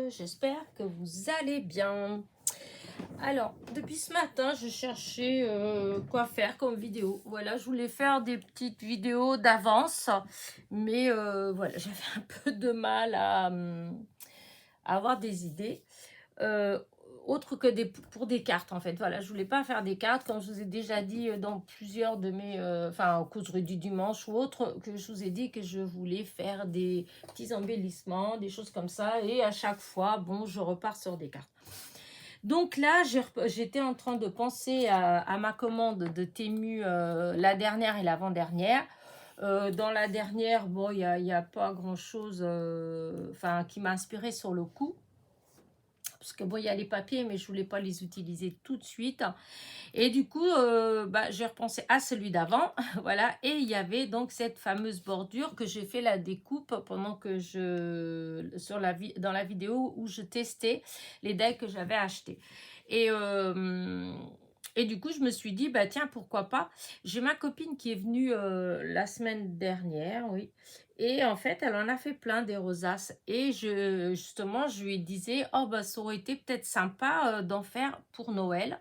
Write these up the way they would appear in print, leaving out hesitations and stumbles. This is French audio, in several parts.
j'espère que vous allez bien. Alors, depuis ce matin, je cherchais quoi faire comme vidéo. Voilà, je voulais faire des petites vidéos d'avance, mais voilà, j'avais un peu de mal à avoir des idées. Euh, autre que pour des cartes en fait. Voilà, je voulais pas faire des cartes, comme je vous ai déjà dit dans plusieurs de mes enfin causeries du dimanche ou autre, que je vous ai dit que je voulais faire des petits embellissements, des choses comme ça, et à chaque fois bon, je repars sur des cartes. Donc là, j'étais en train de penser à ma commande de Temu, la dernière et l'avant-dernière. Dans la dernière, bon, il y a pas grand chose enfin qui m'a inspiré sur le coup, parce que bon, il y a les papiers, mais je voulais pas les utiliser tout de suite. Et du coup, j'ai repensé à celui d'avant, voilà. Et il y avait donc cette fameuse bordure que j'ai fait la découpe pendant que dans la vidéo où je testais les decks que j'avais achetés. Et et du coup, je me suis dit, bah tiens, pourquoi pas. J'ai ma copine qui est venue la semaine dernière, oui. Et en fait, elle en a fait plein des rosaces. Et justement, je lui disais, oh bah ça aurait été peut-être sympa d'en faire pour Noël,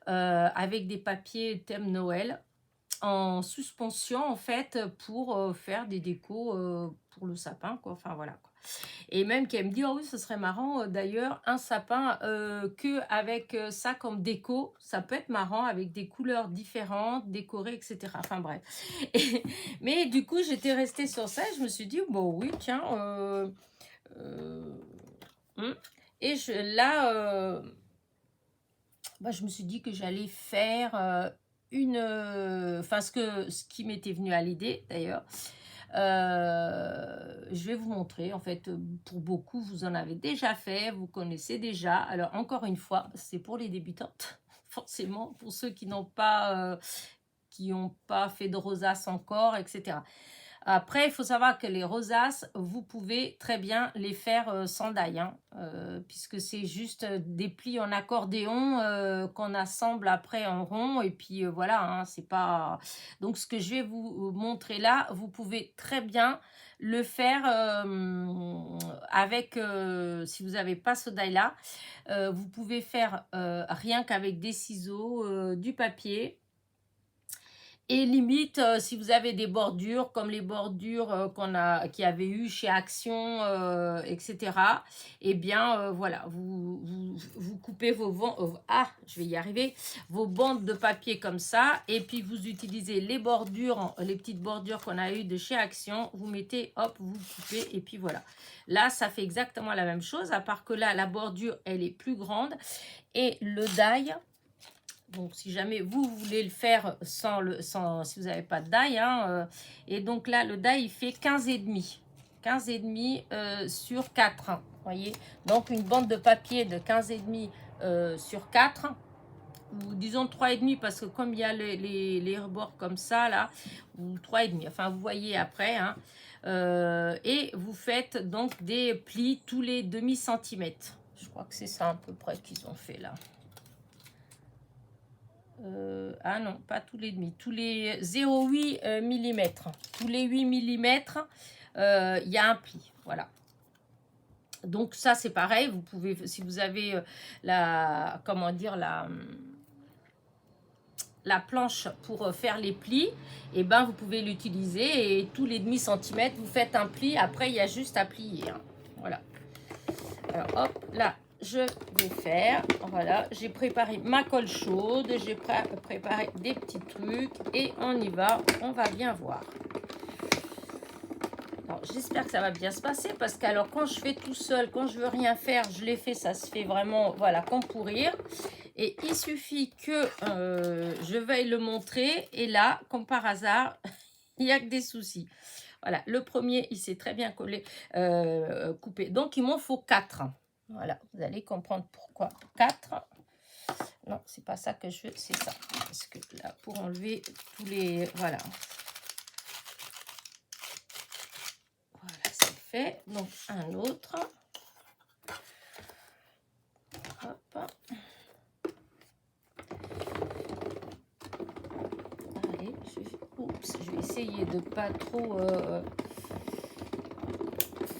avec des papiers thème Noël en suspension en fait pour faire des décos pour le sapin quoi, enfin voilà quoi. Et même qu'elle me dit oh oui ce serait marrant d'ailleurs un sapin que avec ça comme déco, ça peut être marrant avec des couleurs différentes décorées etc, enfin bref. Et, mais du coup j'étais restée sur ça et je me suis dit bon oui tiens euh, hmm. Et là je me suis dit que j'allais faire enfin ce qui m'était venu à l'idée d'ailleurs. Je vais vous montrer, en fait, pour beaucoup, vous en avez déjà fait, vous connaissez déjà. Alors, encore une fois, c'est pour les débutantes, forcément, pour ceux qui n'ont pas fait de rosace encore, etc. Après, il faut savoir que les rosaces, vous pouvez très bien les faire sans die, hein, puisque c'est juste des plis en accordéon qu'on assemble après en rond. Et puis voilà, hein, c'est pas... Donc, ce que je vais vous montrer là, vous pouvez très bien le faire avec, si vous n'avez pas ce die-là, vous pouvez faire rien qu'avec des ciseaux, du papier. Et limite, si vous avez des bordures, comme les bordures qu'il y avait eu chez Action, etc., eh bien, voilà, vous coupez je vais y arriver, vos bandes de papier comme ça, et puis vous utilisez les bordures, les petites bordures qu'on a eues de chez Action, vous mettez, hop, vous coupez, et puis voilà. Là, ça fait exactement la même chose, à part que là, la bordure, elle est plus grande, et le die... Donc, si jamais vous voulez le faire si vous n'avez pas de die, hein, et donc là, le die, il fait 15,5. 15,5 sur 4. Hein, voyez. Donc, une bande de papier de 15,5 sur 4. Ou disons 3,5 parce que comme il y a les rebords comme ça, là, ou 3,5. Enfin, vous voyez après. Hein, et vous faites donc des plis tous les demi-centimètres. Je crois que c'est ça à peu près qu'ils ont fait là. Ah non, pas tous les demi, tous les 0,8 mm. Tous les 8 mm, il y a un pli. Voilà. Donc ça, c'est pareil. Vous pouvez, si vous avez comment dire, la planche pour faire les plis, et ben vous pouvez l'utiliser et tous les demi-centimètres, vous faites un pli. Après, il y a juste à plier. Hein. Voilà. Alors, hop, là. Je vais faire, voilà, j'ai préparé ma colle chaude, j'ai préparé des petits trucs et on y va, on va bien voir. Alors, j'espère que ça va bien se passer parce que alors quand je fais tout seul, quand je veux rien faire, je l'ai fait, ça se fait vraiment, voilà, comme pour rire. Et il suffit que je veuille le montrer et là, comme par hasard, il n'y a que des soucis. Voilà, le premier, il s'est très bien collé, coupé. Donc, il m'en faut 4. Voilà, vous allez comprendre pourquoi. 4. Non, c'est pas ça que je veux, c'est ça. Parce que là, pour enlever tous les... Voilà. Voilà, c'est fait. Donc, un autre. Hop. Allez, je vais essayer de pas trop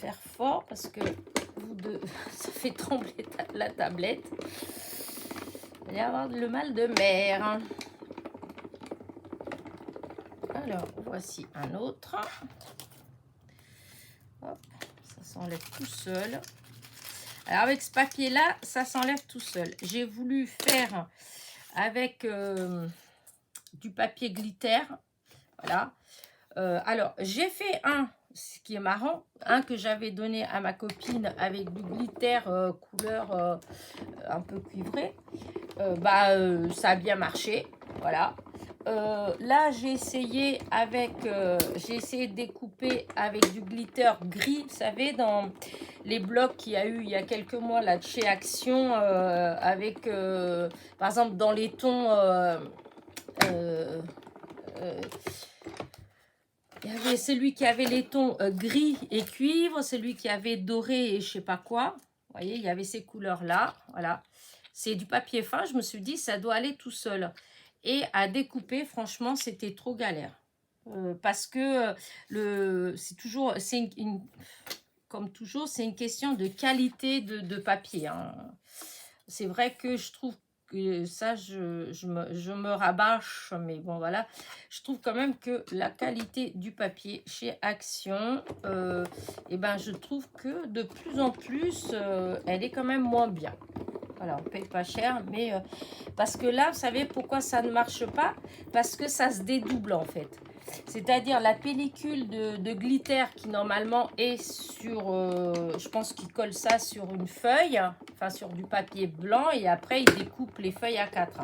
faire fort parce que vous de... Ça fait trembler la tablette. Il va y avoir le mal de mer. Alors, voici un autre. Hop, ça s'enlève tout seul. Alors, avec ce papier-là, ça s'enlève tout seul. J'ai voulu faire avec du papier glitter. Voilà. Alors, j'ai fait un, ce qui est marrant, un que j'avais donné à ma copine avec du glitter couleur un peu cuivré. Ça a bien marché. Voilà. Là, j'ai essayé de découper avec du glitter gris, vous savez, dans les blocs qu'il y a eu il y a quelques mois là de chez Action, avec, par exemple, dans les tons, il y avait celui qui avait les tons gris et cuivre, celui qui avait doré et je sais pas quoi. Vous voyez, il y avait ces couleurs-là, voilà. C'est du papier fin, je me suis dit, ça doit aller tout seul. Et à découper, franchement, c'était trop galère. Parce que comme toujours, c'est une question de qualité de papier. Hein. C'est vrai que je trouve que ça, je me rabâche, mais bon, voilà. Je trouve quand même que la qualité du papier chez Action, je trouve que de plus en plus, elle est quand même moins bien. Voilà, on ne paye pas cher, mais parce que là, vous savez pourquoi ça ne marche pas? Parce que ça se dédouble en fait. C'est-à-dire la pellicule de glitter qui normalement est sur, je pense qu'il colle ça sur une feuille, enfin sur du papier blanc et après il découpe les feuilles à 4.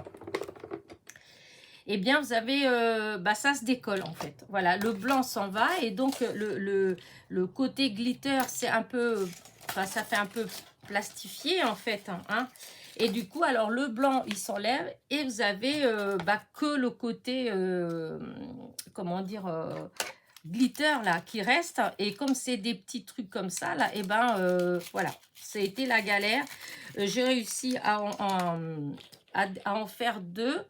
Eh bien, vous avez, ça se décolle en fait. Voilà, le blanc s'en va et donc le côté glitter, c'est un peu, ça fait un peu plastifié en fait. Hein. Et du coup, alors le blanc, il s'enlève et vous avez que le côté, comment dire, glitter là qui reste. Et comme c'est des petits trucs comme ça là, voilà, ça a été la galère. J'ai réussi à en faire 2.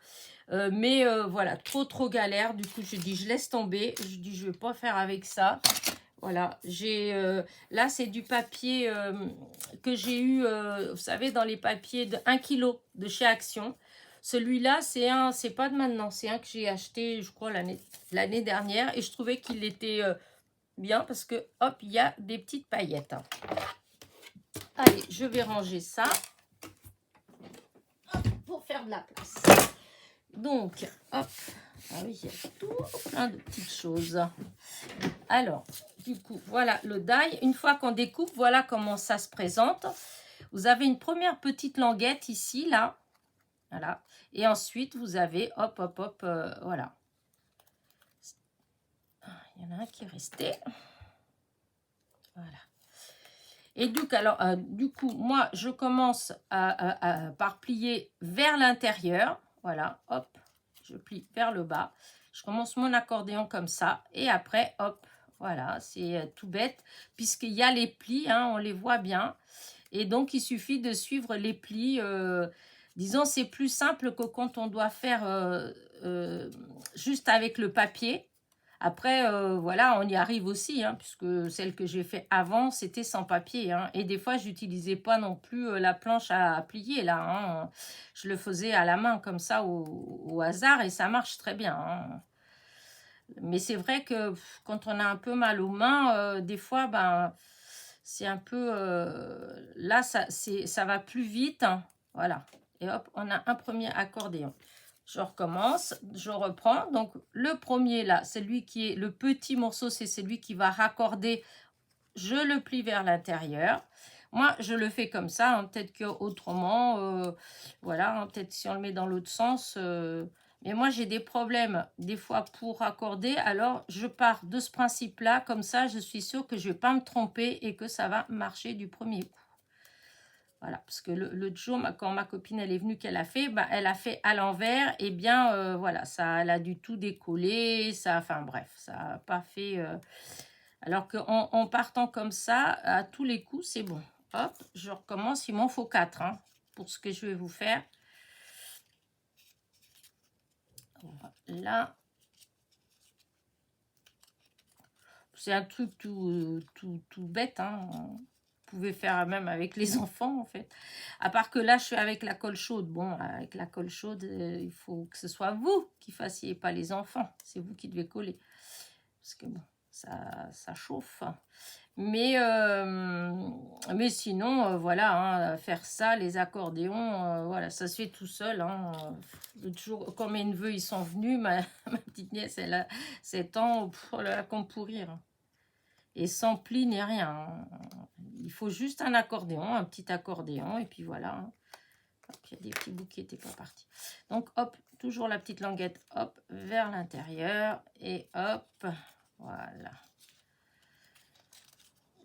Voilà, trop galère. Du coup, je dis, je laisse tomber. Je dis, je vais pas faire avec ça. Voilà, là, c'est du papier que j'ai eu, vous savez, dans les papiers de 1 kg de chez Action. Celui-là, c'est pas de maintenant, c'est un que j'ai acheté, je crois, l'année dernière. Et je trouvais qu'il était bien parce que, hop, il y a des petites paillettes. Hein. Allez, je vais ranger ça pour faire de la place. Donc, hop, ah oui, il y a tout plein de petites choses. Alors, du coup, voilà le die. Une fois qu'on découpe, voilà comment ça se présente. Vous avez une première petite languette ici, là. Voilà. Et ensuite, vous avez, hop, voilà. Il y en a un qui est resté. Voilà. Et donc, alors, du coup, moi, je commence par plier vers l'intérieur. Voilà, hop, je plie vers le bas. Je commence mon accordéon comme ça. Et après, hop, voilà, c'est tout bête. Puisqu'il y a les plis, hein, on les voit bien. Et donc, il suffit de suivre les plis. Disons, c'est plus simple que quand on doit faire juste avec le papier. Après, voilà, on y arrive aussi, hein, puisque celle que j'ai fait avant, c'était sans papier. Hein, et des fois, j'utilisais pas non plus la planche à plier, là. Hein, je le faisais à la main, comme ça, au hasard, et ça marche très bien. Hein. Mais c'est vrai que quand on a un peu mal aux mains, des fois, c'est un peu... là, ça va plus vite. Hein, voilà. Et hop, on a un premier accordéon. Je recommence, je reprends. Donc, le premier, là, celui qui est le petit morceau, c'est celui qui va raccorder. Je le plie vers l'intérieur. Moi, je le fais comme ça. Hein, peut-être qu'autrement, voilà, hein, peut-être si on le met dans l'autre sens. Mais moi, j'ai des problèmes, des fois, pour raccorder. Alors, je pars de ce principe-là. Comme ça, je suis sûre que je ne vais pas me tromper et que ça va marcher du premier coup. Voilà, parce que l'autre jour, quand ma copine elle est venue, qu'elle a fait, elle a fait à l'envers, et bien voilà, ça, elle a du tout décollé, ça, enfin bref, ça n'a pas fait. Alors qu'en partant comme ça, à tous les coups, c'est bon. Hop, je recommence, il m'en faut 4 hein, pour ce que je vais vous faire. Là, c'est un truc tout bête, hein. Vous pouvez faire même avec les enfants, en fait. À part que là, je suis avec la colle chaude. Bon, avec la colle chaude, il faut que ce soit vous qui fassiez, pas les enfants. C'est vous qui devez coller. Parce que bon, ça chauffe. Mais sinon, voilà, hein, faire ça, les accordéons, voilà, ça se fait tout seul. Hein, toujours, quand mes neveux, ils sont venus, ma petite nièce, elle a 7 ans, oh là là, comme pour rire. Et sans pli ni rien. Hein. Il faut juste un accordéon, un petit accordéon, et puis voilà. Hein. Hop, il y a des petits bouts qui n'étaient pas partis. Donc, hop, toujours la petite languette, hop, vers l'intérieur, et hop, voilà.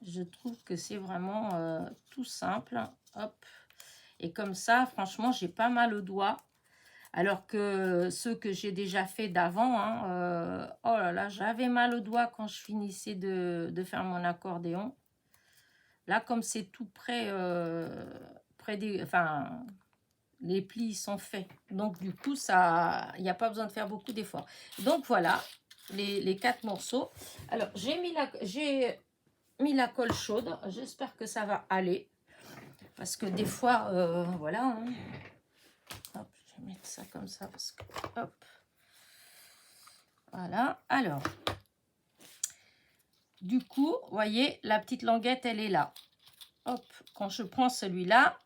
Je trouve que c'est vraiment tout simple. Hop. Et comme ça, franchement, j'ai pas mal au doigt. Alors que ceux que j'ai déjà fait d'avant, hein, oh là là, j'avais mal au doigt quand je finissais de faire mon accordéon. Là, comme c'est tout près, près des... Enfin, les plis sont faits. Donc, du coup, ça, il n'y a pas besoin de faire beaucoup d'efforts. Donc, voilà, les 4 morceaux. Alors, j'ai mis la colle chaude. J'espère que ça va aller. Parce que des fois, voilà. Hein. Hop, je vais mettre ça comme ça. Parce que, hop. Voilà. Alors, du coup, vous voyez, la petite languette, elle est là. Hop, quand je prends celui-là,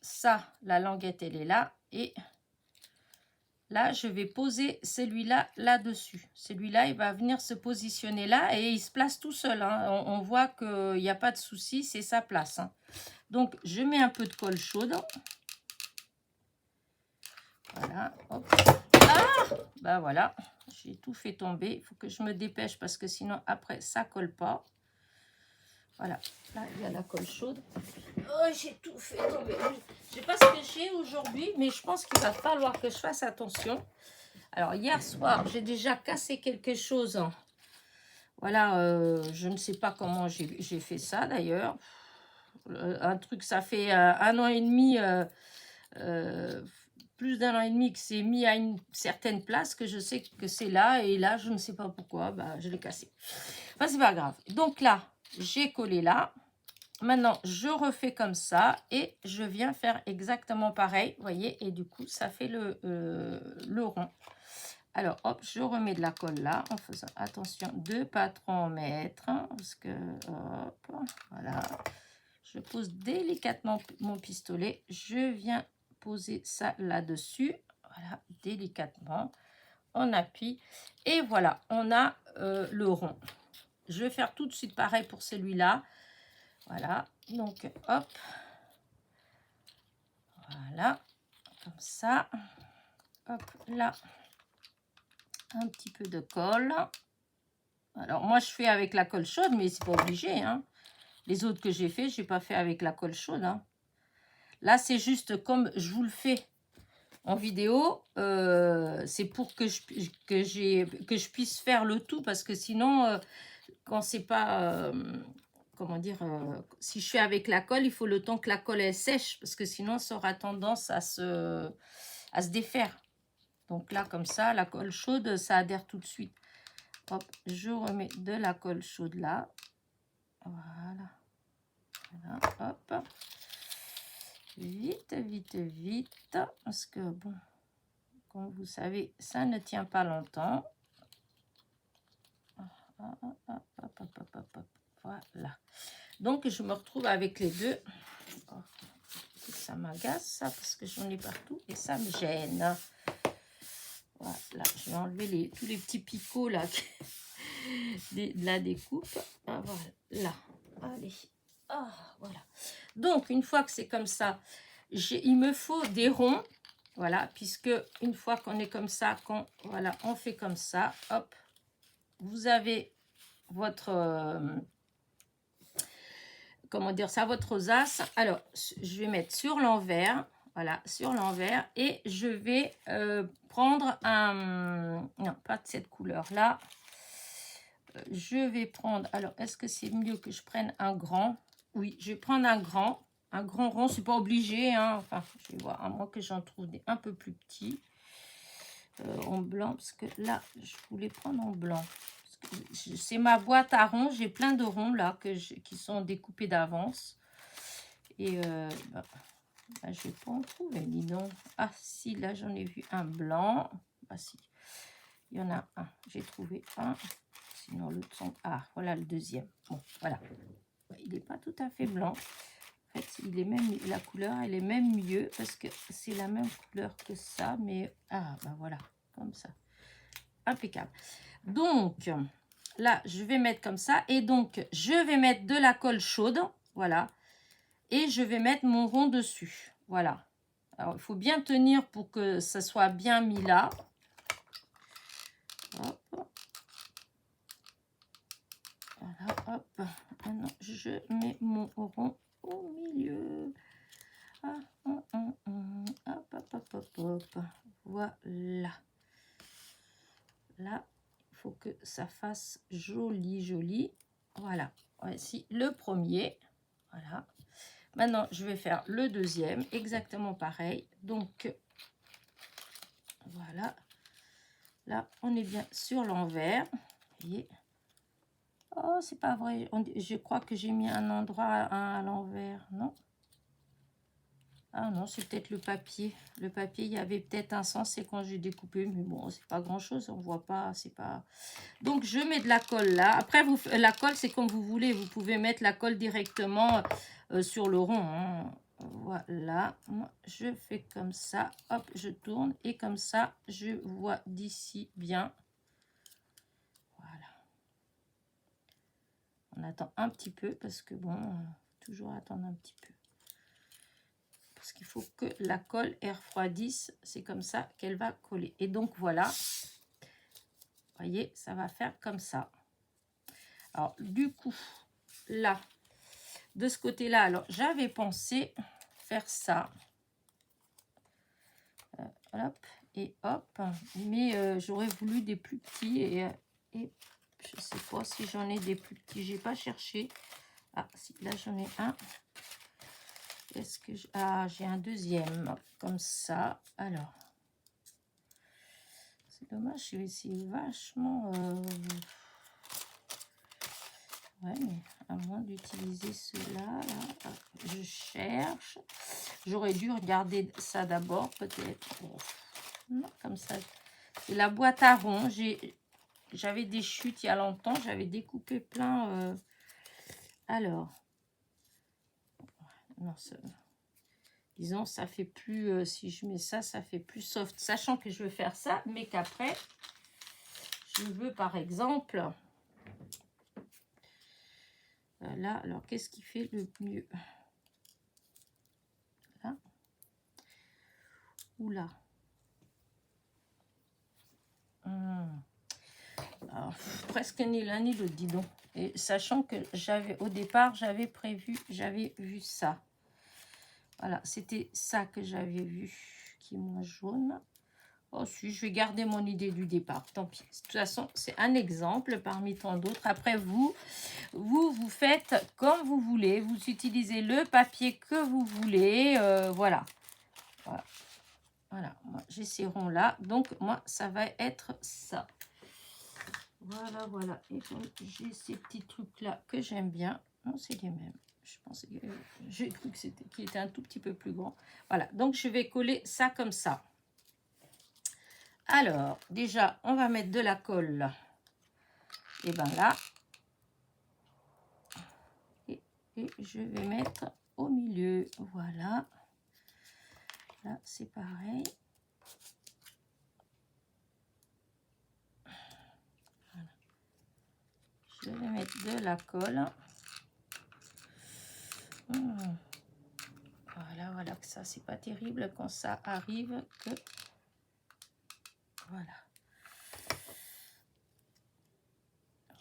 ça, la languette, elle est là. Et là, je vais poser celui-là là-dessus. Celui-là, il va venir se positionner là et il se place tout seul. Hein. On voit qu'il n'y a pas de souci, c'est sa place. Hein. Donc, je mets un peu de colle chaude. Voilà. Hop. Ah, bah voilà. J'ai tout fait tomber. Il faut que je me dépêche parce que sinon, après, ça colle pas. Voilà. Là, il y a la colle chaude. Oh, j'ai tout fait tomber. Je ne sais pas ce que j'ai aujourd'hui, mais je pense qu'il va falloir que je fasse attention. Alors, hier soir, j'ai déjà cassé quelque chose. Voilà, je ne sais pas comment j'ai fait ça, d'ailleurs. Un truc, ça fait 1 an et demi, plus d'1 an et demi que c'est mis à une certaine place, que je sais que c'est là. Et là, je ne sais pas pourquoi, bah, je l'ai cassé. Enfin, c'est pas grave. Donc là, j'ai collé là. Maintenant, je refais comme ça et je viens faire exactement pareil, vous voyez, et du coup, ça fait le rond. Alors, hop, je remets de la colle là, en faisant attention de ne pas trop en mettre, hein, parce que, hop, voilà. Je pose délicatement mon pistolet, je viens poser ça là-dessus, voilà, délicatement, on appuie, et voilà, on a le rond. Je vais faire tout de suite pareil pour celui-là. Voilà, donc hop, voilà, comme ça, hop, là, un petit peu de colle. Alors, moi, je fais avec la colle chaude, mais c'est pas obligé, hein. Les autres que j'ai fait, j'ai pas fait avec la colle chaude, hein. Là, c'est juste comme je vous le fais en vidéo, c'est pour que je puisse faire le tout, parce que sinon, quand c'est pas... comment dire, si je fais avec la colle, il faut le temps que la colle elle sèche, parce que sinon ça aura tendance à se défaire. Donc là, comme ça, la colle chaude, ça adhère tout de suite. Hop, je remets de la colle chaude là. Voilà. Voilà, hop. Vite, vite, vite. Parce que, bon, comme vous savez, ça ne tient pas longtemps. Voilà. Donc, je me retrouve avec les deux. Oh, ça m'agace, ça, parce que j'en ai partout et ça me gêne. Voilà, je vais enlever tous les petits picots là de la découpe. Ah, voilà, allez. Ah, voilà. Donc, une fois que c'est comme ça, il me faut des ronds. Voilà, puisque une fois qu'on est comme ça, voilà, on fait comme ça, hop, vous avez votre... comment dire ça, votre rosace. Alors, je vais mettre sur l'envers, voilà, sur l'envers, et je vais prendre un... Non, pas de cette couleur-là. Je vais prendre... Alors, est-ce que c'est mieux que je prenne un grand? Oui, je vais prendre un grand rond, c'est pas obligé, hein. Enfin, je vais voir, à moins que j'en trouve des un peu plus petits. En blanc, parce que là, je voulais prendre en blanc. C'est ma boîte à ronds, j'ai plein de ronds là qui sont découpés d'avance. Et je vais pas en trouver, dis donc. Ah si, là j'en ai vu un blanc. Ah si, il y en a un. J'ai trouvé un. Sinon l'autre sont... Ah, voilà le deuxième. Bon, voilà. Il n'est pas tout à fait blanc. En fait, il est même, la couleur, elle est même mieux parce que c'est la même couleur que ça. Mais, ah, ben voilà, comme ça. Impeccable. Donc, là, je vais mettre comme ça. Et donc, je vais mettre de la colle chaude. Voilà. Et je vais mettre mon rond dessus. Voilà. Alors, il faut bien tenir pour que ça soit bien mis là. Hop. Voilà, hop. Maintenant, je mets mon rond au milieu. Ah, hop, hop, hop, hop, hop. Voilà. Là, il faut que ça fasse joli, joli. Voilà. Voici le premier. Voilà. Maintenant, je vais faire le deuxième. Exactement pareil. Donc, voilà. Là, on est bien sur l'envers. Vous voyez? Oh, c'est pas vrai. Je crois que j'ai mis un endroit à l'envers. Non? Ah non, c'est peut-être le papier. Le papier, il y avait peut-être un sens, c'est quand j'ai découpé. Mais bon, c'est pas grand-chose. On voit pas, c'est pas... Donc, je mets de la colle là. Après, la colle, c'est comme vous voulez. Vous pouvez mettre la colle directement sur le rond. Hein. Voilà. Moi, je fais comme ça. Hop, je tourne. Et comme ça, je vois d'ici bien. Voilà. On attend un petit peu parce que bon, toujours attendre un petit peu. Parce qu'il faut que la colle refroidisse. C'est comme ça qu'elle va coller. Et donc, voilà. Vous voyez, ça va faire comme ça. Alors, du coup, là, de ce côté-là, alors, j'avais pensé faire ça. Hop, et hop. Mais j'aurais voulu des plus petits. Et je ne sais pas si j'en ai des plus petits. J'ai pas cherché. Ah, si, là, j'en ai un. Est-ce que j'ai un deuxième comme ça. Alors, c'est dommage, c'est vachement ouais, mais à moins d'utiliser cela là, je cherche. J'aurais dû regarder ça d'abord peut-être. Non, comme ça, c'est la boîte à rond. J'avais des chutes il y a longtemps, j'avais découpé plein alors non, disons, ça fait plus, si je mets ça, ça fait plus soft. Sachant que je veux faire ça, mais qu'après, je veux par exemple... Là, alors, qu'est-ce qui fait le mieux? Là. Ou là. Alors, presque ni l'un ni l'autre, dis donc. Et sachant que au départ, j'avais vu ça. Voilà, c'était ça que j'avais vu, qui est moins jaune. Oh, si, je vais garder mon idée du départ, tant pis. De toute façon, c'est un exemple parmi tant d'autres. Après, vous faites comme vous voulez. Vous utilisez le papier que vous voulez. Voilà. Voilà, moi j'ai ces ronds là. Donc, moi, ça va être ça. Voilà, voilà. Et donc, j'ai ces petits trucs là que j'aime bien. Non, c'est les mêmes. Je pensais que j'ai cru que c'était qui était un tout petit peu plus grand. Voilà, donc je vais coller ça comme ça. Alors, déjà, on va mettre de la colle. Et ben là. Et je vais mettre au milieu. Voilà. Là, c'est pareil. Voilà. Je vais mettre de la colle. Voilà, voilà, que ça, c'est pas terrible quand ça arrive que... Voilà.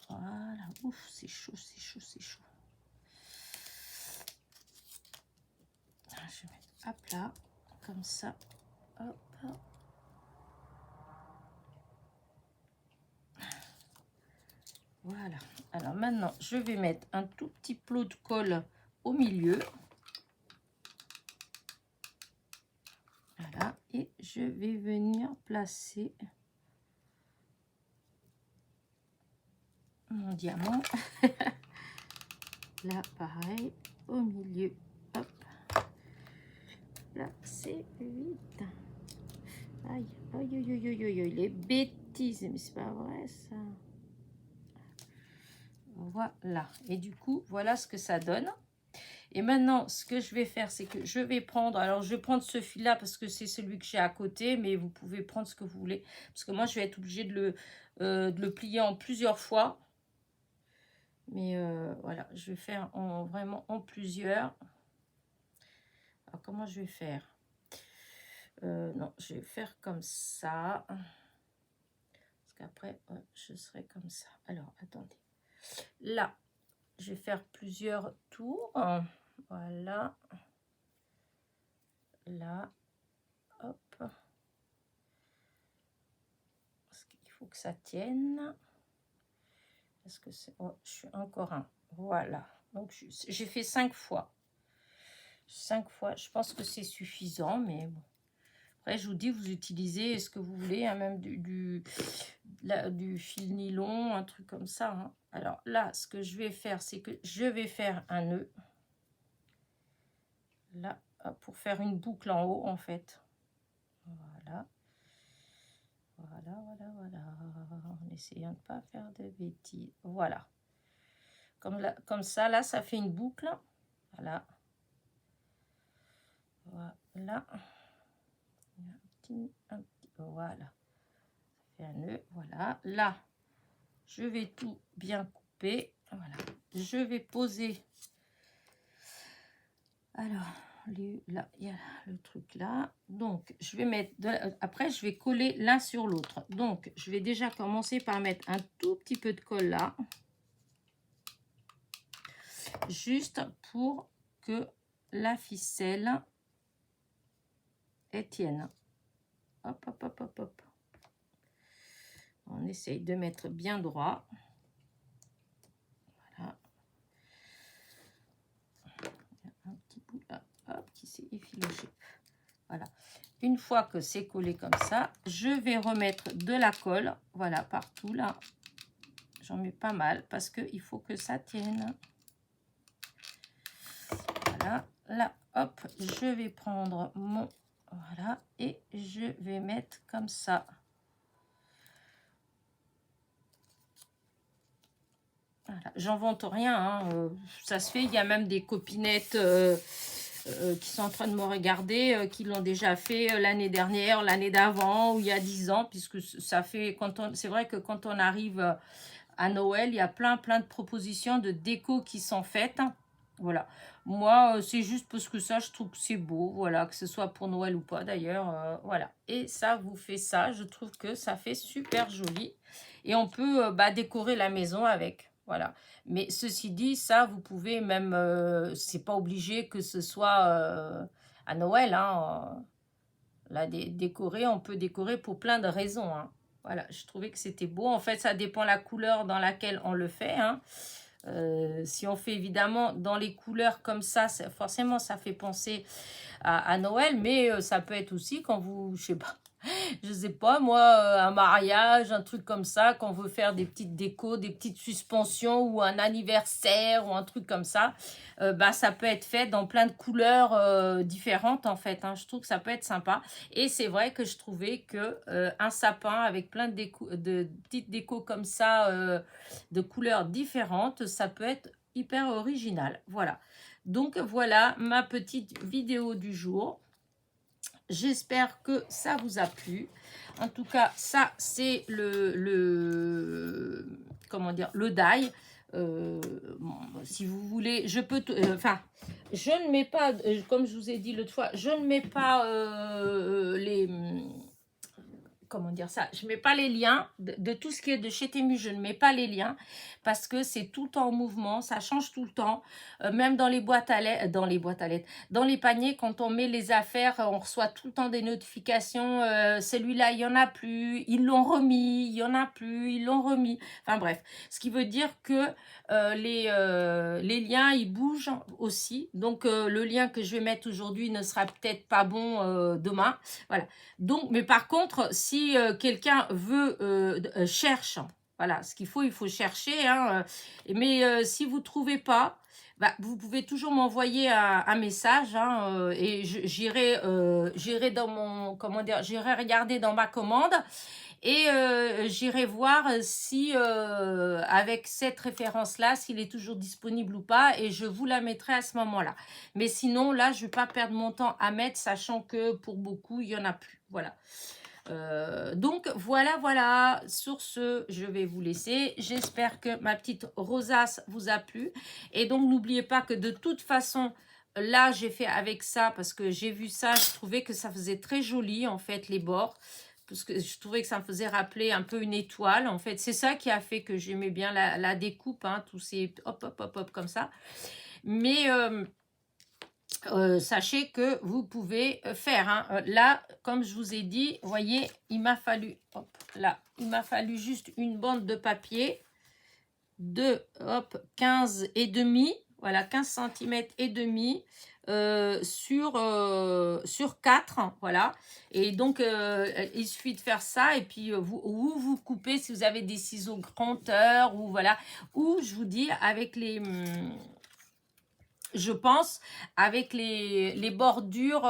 Voilà. Ouf, c'est chaud, c'est chaud, c'est chaud. Je vais mettre à plat, comme ça. Hop. Voilà. Alors maintenant, je vais mettre un tout petit plot de colle au milieu. Voilà. Et je vais venir placer mon diamant. Là, pareil, au milieu. Hop. là, c'est 8. Aïe, aïe, aïe, aïe, aïe, aïe, les bêtises, mais c'est pas vrai ça. Voilà, et du coup, voilà ce que ça donne. Et maintenant, ce que je vais faire, c'est que je vais prendre, alors je vais prendre ce fil-là parce que c'est celui que j'ai à côté, mais vous pouvez prendre ce que vous voulez. Parce que moi, je vais être obligée de le plier en plusieurs fois. Mais voilà, je vais faire vraiment en plusieurs. Alors, comment je vais faire? Non, je vais faire comme ça. Parce qu'après, je serai comme ça. Alors, attendez. Là, je vais faire plusieurs tours. Voilà. Là. Hop. Parce qu'il faut que ça tienne. Est-ce que c'est... Oh, je suis encore un. Voilà. Donc, j'ai fait 5 fois. 5 fois. Je pense que c'est suffisant, mais bon. Après, je vous dis, vous utilisez ce que vous voulez, hein, même du fil nylon, un truc comme ça. Hein. Alors là, ce que je vais faire, c'est que je vais faire un nœud. Là, pour faire une boucle en haut, en fait. Voilà. Voilà, voilà, voilà. En essayant de ne pas faire de bêtises. Voilà. Comme ça, là, ça fait une boucle. Voilà. Voilà. Voilà. Ça fait un nœud. Voilà. Là, je vais tout bien couper. Voilà. Je vais poser. Alors, là, il y a le truc là. Donc, je vais mettre... après, je vais coller l'un sur l'autre. Donc, je vais déjà commencer par mettre un tout petit peu de colle là. Juste pour que la ficelle tienne. Hop, hop, hop, hop, hop. On essaye de mettre bien droit. Voilà. Il y a un petit bout là, hop, qui s'est effiloché. Voilà. Une fois que c'est collé comme ça, je vais remettre de la colle. Voilà, partout là. J'en mets pas mal parce qu'il faut que ça tienne. Voilà. Là, hop, je vais prendre mon... Voilà. Et je vais mettre comme ça. Voilà. J'invente rien, hein. Ça se fait. Il y a même des copinettes qui sont en train de me regarder, qui l'ont déjà fait l'année dernière, l'année d'avant, ou il y a 10 ans, puisque ça fait... C'est vrai que quand on arrive à Noël, il y a plein de propositions de déco qui sont faites. Voilà. Moi, c'est juste parce que ça, je trouve que c'est beau. Voilà, que ce soit pour Noël ou pas, d'ailleurs. Voilà. Et ça vous fait ça. Je trouve que ça fait super joli. Et on peut décorer la maison avec. Voilà. Mais ceci dit, ça, vous pouvez même... c'est pas obligé que ce soit à Noël. Hein. Là, décorer, on peut décorer pour plein de raisons. Hein. Voilà, je trouvais que c'était beau. En fait, ça dépend de la couleur dans laquelle on le fait. Hein. Si on fait évidemment dans les couleurs comme ça, forcément, ça fait penser à Noël. Mais ça peut être aussi quand vous, je sais pas moi, un mariage, un truc comme ça, quand on veut faire des petites décos, des petites suspensions ou un anniversaire ou un truc comme ça, ça peut être fait dans plein de couleurs différentes en fait. Hein. Je trouve que ça peut être sympa. Et c'est vrai que je trouvais que un sapin avec plein de petites décos comme ça, de couleurs différentes, ça peut être hyper original. Voilà. Donc voilà ma petite vidéo du jour. J'espère que ça vous a plu. En tout cas, ça, c'est comment dire, le die. Bon, si vous voulez, je peux... je ne mets pas, comme je vous ai dit l'autre fois, je ne mets pas les... Comment dire ça, je ne mets pas les liens de tout ce qui est de chez Temu, je ne mets pas les liens parce que c'est tout le temps en mouvement, ça change tout le temps, même dans les boîtes à lettres, dans les paniers, quand on met les affaires, on reçoit tout le temps des notifications, celui-là il n'y en a plus, ils l'ont remis, il n'y en a plus, ils l'ont remis, enfin bref, ce qui veut dire que les liens ils bougent aussi, donc le lien que je vais mettre aujourd'hui ne sera peut-être pas bon demain, voilà. Donc, mais par contre, si quelqu'un veut, cherche, voilà, ce qu'il faut, il faut chercher, hein, mais si vous ne trouvez pas, bah, vous pouvez toujours m'envoyer un message hein, et j'irai dans mon, comment dire, j'irai regarder dans ma commande et j'irai voir si avec cette référence-là, s'il est toujours disponible ou pas et je vous la mettrai à ce moment-là. Mais sinon, là, je ne vais pas perdre mon temps à mettre, sachant que pour beaucoup, il n'y en a plus. Voilà. Donc voilà, sur ce je vais vous laisser, j'espère que ma petite rosace vous a plu et donc n'oubliez pas que de toute façon là j'ai fait avec ça parce que j'ai vu ça, je trouvais que ça faisait très joli en fait les bords, parce que je trouvais que ça me faisait rappeler un peu une étoile en fait, c'est ça qui a fait que j'aimais bien la découpe, hein, tous ces hop hop hop hop comme ça, mais sachez que vous pouvez faire. Hein. Là, comme je vous ai dit, voyez, il m'a fallu, hop, là, il m'a fallu juste une bande de papier de, hop, 15 et demi, voilà, 15 cm et demi sur 4, voilà. Et donc, il suffit de faire ça et puis vous coupez si vous avez des ciseaux grandeur ou voilà, ou je vous dis avec les... je pense, avec les bordures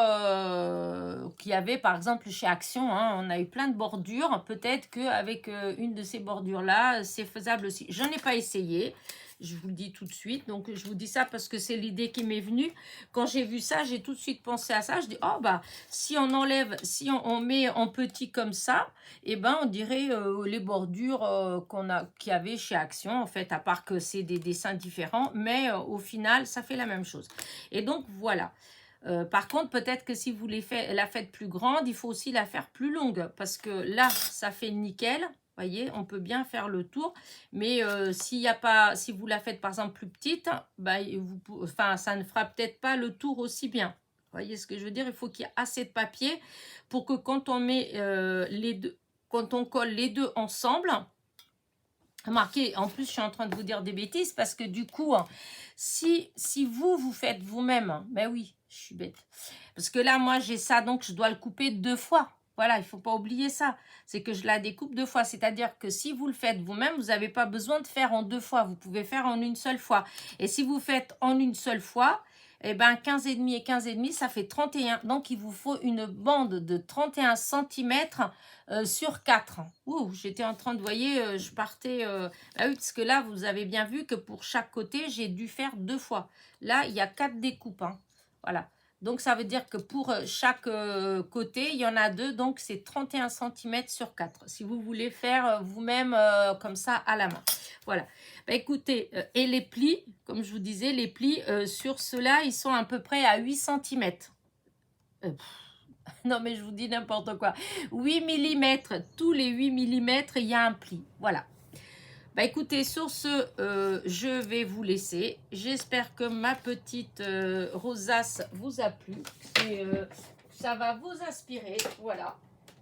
qu'il y avait, par exemple, chez Action, hein, on a eu plein de bordures. Peut-être qu'avec une de ces bordures-là, c'est faisable aussi. Je n'ai pas essayé, je vous le dis tout de suite. Donc, je vous dis ça parce que c'est l'idée qui m'est venue. Quand j'ai vu ça, j'ai tout de suite pensé à ça. Je dis, oh, bah, si on enlève, si on met en petit comme ça, eh ben, on dirait les bordures qu'il y avait chez Action, en fait, à part que c'est des dessins différents, mais au final, ça fait la même chose. Et donc, voilà. Par contre, peut-être que si vous la faites plus grande, il faut aussi la faire plus longue, parce que là, ça fait nickel. Voyez, on peut bien faire le tour, mais si vous la faites par exemple plus petite, bah, ça ne fera peut-être pas le tour aussi bien. Vous voyez ce que je veux dire? Il faut qu'il y ait assez de papier pour que quand on met les deux, quand on colle les deux ensemble, remarquez, en plus je suis en train de vous dire des bêtises parce que du coup, si vous faites vous-même, ben oui, je suis bête. Parce que là, moi j'ai ça, donc je dois le couper 2 fois. Voilà, il ne faut pas oublier ça. C'est que je la découpe 2 fois. C'est-à-dire que si vous le faites vous-même, vous n'avez pas besoin de faire en 2 fois. Vous pouvez faire en une seule fois. Et si vous faites en une seule fois, eh ben 15,5 et 15,5, ça fait 31. Donc, il vous faut une bande de 31 cm sur 4. Ouh, j'étais en train de, voyez, je partais... ah oui, parce que là, vous avez bien vu que pour chaque côté, j'ai dû faire 2 fois. Là, il y a 4 découpes. Hein. Voilà. Donc, ça veut dire que pour chaque côté, il y en a 2. Donc, c'est 31 cm sur 4. Si vous voulez faire vous-même comme ça à la main. Voilà. Bah, écoutez, et les plis, comme je vous disais, les plis sur ceux-là, ils sont à peu près à 8 cm. Non, mais je vous dis n'importe quoi. 8 mm, tous les 8 mm, il y a un pli. Voilà. Bah écoutez, sur ce, je vais vous laisser. J'espère que ma petite rosace vous a plu. Et ça va vous inspirer. Voilà.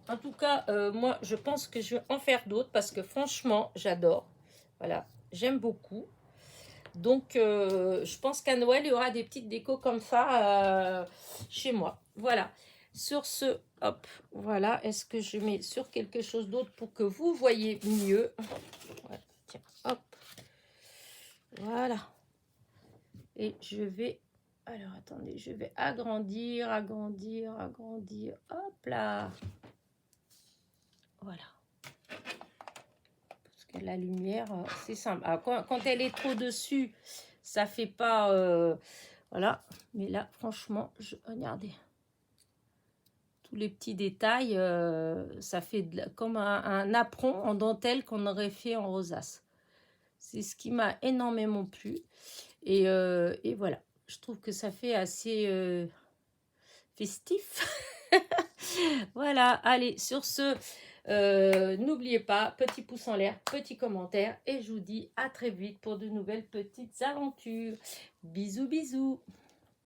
En tout cas, moi, je pense que je vais en faire d'autres parce que franchement, j'adore. Voilà. J'aime beaucoup. Donc, je pense qu'à Noël, il y aura des petites décos comme ça chez moi. Voilà. Sur ce, hop, voilà. Est-ce que je mets sur quelque chose d'autre pour que vous voyez mieux? Ouais, tiens, hop. Voilà. Et je vais... Alors, attendez, je vais agrandir. Hop là. Voilà. Parce que la lumière, c'est simple. Alors, quand elle est trop dessus, ça fait pas... voilà. Mais là, franchement, regardez. Tous les petits détails, ça fait comme un apron en dentelle qu'on aurait fait en rosace. C'est ce qui m'a énormément plu. Et voilà, je trouve que ça fait assez festif. Voilà, allez, sur ce, n'oubliez pas, petit pouce en l'air, petit commentaire. Et je vous dis à très vite pour de nouvelles petites aventures. Bisous, bisous.